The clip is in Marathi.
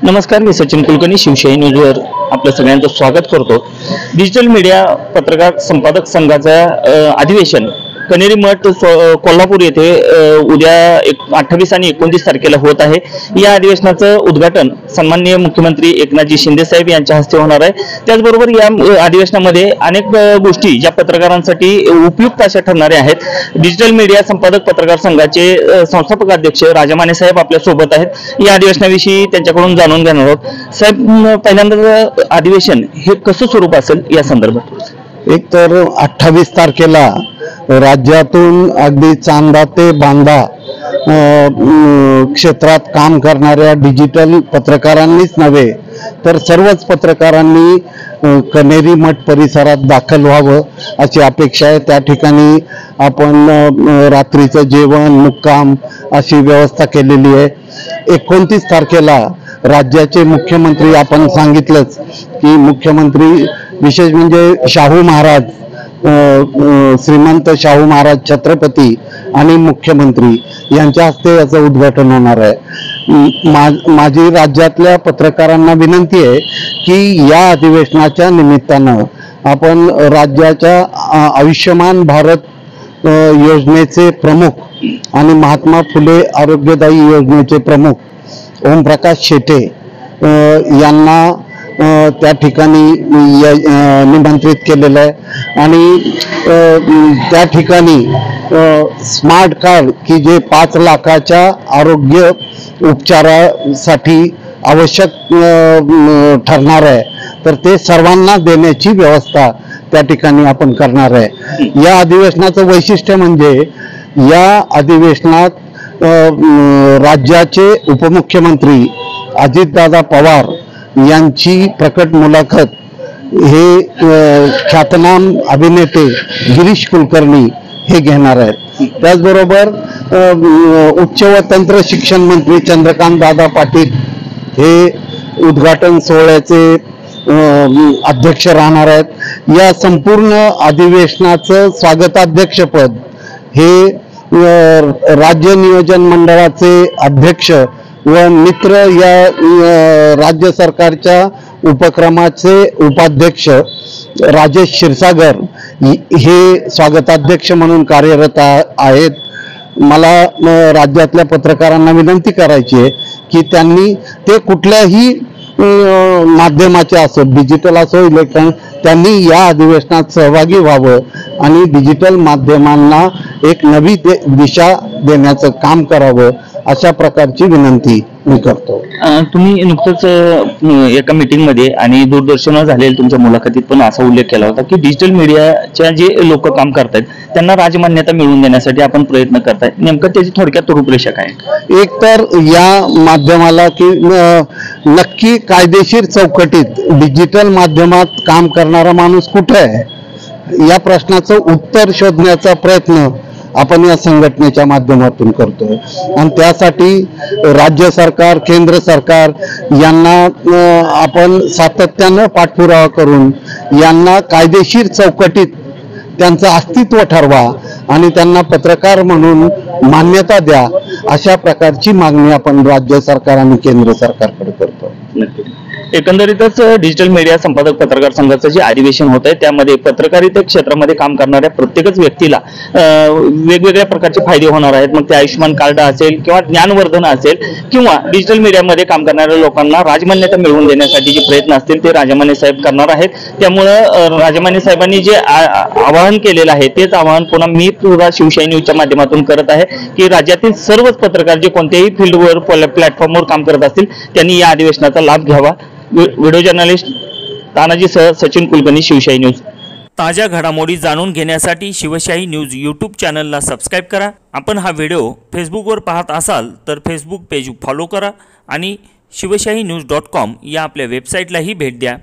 नमस्कार, मी सचिन कुलकर्णी शिवशाही न्यूजवर आपलं सगळ्यांचं स्वागत करतो। डिजिटल मीडिया पत्रकार संपादक संघाचा अधिवेशन कनेरी मठ कोल्हापूर येथे उद्या 28 आणि 29 तारखेला होत आहे। या अधिवेशनाचं उद्घाटन सन्माननीय मुख्यमंत्री एकनाथजी शिंदे साहेब यांच्या हस्ते होणार आहे। त्याचबरोबर या अधिवेशनामध्ये अनेक गोष्टी ज्या पत्रकारांसाठी उपयुक्त अशा ठरणाऱ्या आहेत। डिजिटल मीडिया संपादक पत्रकार संघाचे संस्थापक अध्यक्ष राजा माने साहेब आपल्या सोबत आहेत। या अधिवेशनाविषयी त्यांच्याकडून जाणून घेणार आहोत। साहेब, पहिल्यांदा अधिवेशन हे कसं स्वरूप असेल या संदर्भात? एक तर 28 तारखेला राज्यातून अगदी चांदा ते बांदा क्षेत्रात काम करणाऱ्या डिजिटल पत्रकारांनीच नव्हे तर सर्वच पत्रकारांनी कनेरी मठ परिसरात दाखल व्हावं अशी अपेक्षा आहे। त्या ठिकाणी आपण रात्रीचं जेवण, मुक्काम अशी व्यवस्था केलेली आहे। 29 तारखेला राज्याचे मुख्यमंत्री, आपण सांगितलंच की मुख्यमंत्री विशेष म्हणजे शाहू महाराज, श्रीमंत शाहू महाराज छत्रपती आणि मुख्यमंत्री यांच्या हस्ते याचं उद्घाटन होणार आहे। माझी राज्यातल्या पत्रकारांना विनंती आहे की या अधिवेशनाच्या निमित्तानं आपण राज्याच्या आयुष्यमान भारत योजनेचे प्रमुख आणि महात्मा फुले आरोग्यदायी योजनेचे प्रमुख ओमप्रकाश शेटे यांना त्या ठिकाणी निमंत्रित केलेलं आहे आणि त्या ठिकाणी स्मार्ट कार्ड की जे 5 लाखाच्या आरोग्य उपचारासाठी आवश्यक ठरणार आहे तर ते सर्वांना देण्याची व्यवस्था त्या ठिकाणी आपण करणार आहे। या अधिवेशनाचं वैशिष्ट्य म्हणजे या अधिवेशनात राज्याचे उपमुख्यमंत्री अजितदादा पवार यांची प्रकट मुलाखत हे ख्यातनाम अभिनेते गिरीश कुलकर्णी हे घेणार आहेत। त्याचबरोबर उच्च व तंत्र शिक्षण मंत्री चंद्रकांत दादा पाटील हे उद्घाटन सोहळ्याचे अध्यक्ष राहणार आहेत। या संपूर्ण अधिवेशनाचं स्वागताध्यक्षपद हे राज्य नियोजन मंडळाचे अध्यक्ष व मित्र या राज्य सरकारच्या उपक्रमाचे उपाध्यक्ष राजेश क्षीरसागर हे स्वागताध्यक्ष म्हणून कार्यरत आहेत। मला राज्यातल्या पत्रकारांना विनंती करायची आहे की त्यांनी ते कुठल्याही माध्यमाचे असो, डिजिटल असो इलेक्ट्रॉनिक, त्यांनी या अधिवेशनात सहभागी व्हावं आणि डिजिटल माध्यमांना एक नवी दिशा देण्याचं काम करावं अशा प्रकारची विनंती मी करतो। तुम्ही नुकतंच एका मीटिंगमध्ये आणि दूरदर्शनवर झालेल्या तुमच्या मुलाखतीत पण असा उल्लेख केला होता की डिजिटल मीडियाच्या जे लोक काम करतात त्यांना राजमान्यता मिळवून देण्यासाठी आपण प्रयत्न करताय। नेमकं त्याची थोडक्यात रूपरेषा काय? एक तर या माध्यमाला की नक्की कायदेशीर चौकटीत डिजिटल माध्यमात काम करणारा माणूस कुठे आहे या प्रश्नाचं उत्तर शोधण्याचा प्रयत्न आपण या संघटनेच्या माध्यमातून करतोय आणि त्यासाठी राज्य सरकार, केंद्र सरकार यांना आपण सातत्यानं पाठपुरावा करून यांना कायदेशीर चौकटीत त्यांचं अस्तित्व ठरवा आणि त्यांना पत्रकार म्हणून मान्यता द्या अशा प्रकारची मागणी आपण राज्य सरकार आणि केंद्र सरकारकडे करतो। एकंदरीतच डिजिटल मीडिया संपादक पत्रकार संघाचं जे अधिवेशन होत आहे त्यामध्ये पत्रकारिता क्षेत्रामध्ये काम करणाऱ्या प्रत्येकच व्यक्तीला वेगवेगळ्या प्रकारचे फायदे होणार आहेत। मग ते आयुष्यमान कार्ड असेल किंवा ज्ञानवर्धन असेल किंवा डिजिटल मीडियामध्ये काम करणाऱ्या लोकांना राजमान्यता मिळवून देण्यासाठी जे प्रयत्न असतील ते राजामाने साहेब करणार आहेत। त्यामुळं राजामाने साहेबांनी जे आवाहन केलेलं आहे तेच आवाहन पुन्हा मी सुद्धा शिवशाही न्यूजच्या माध्यमातून करत आहे की राज्यातील सर्वच पत्रकार जे कोणत्याही फील्डवर प्लॅटफॉर्मवर काम करत असतील त्यांनी या अधिवेशनाचा लाभ घ्यावा। व्हिडिओ जर्नलिस्ट तानाजी सह सचिन कुलकर्णी, शिवशाही न्यूज। ताज्या घडामोडी जाणून घेण्यासाठी शिवशाही न्यूज यूट्यूब चॅनलला सबस्क्राईब करा। आपण हा व्हिडिओ फेसबुकवर पाहत असाल तर फेसबुक पेज फॉलो करा आणि शिवशाही न्यूज.com या आपल्या वेबसाईटलाही भेट द्या।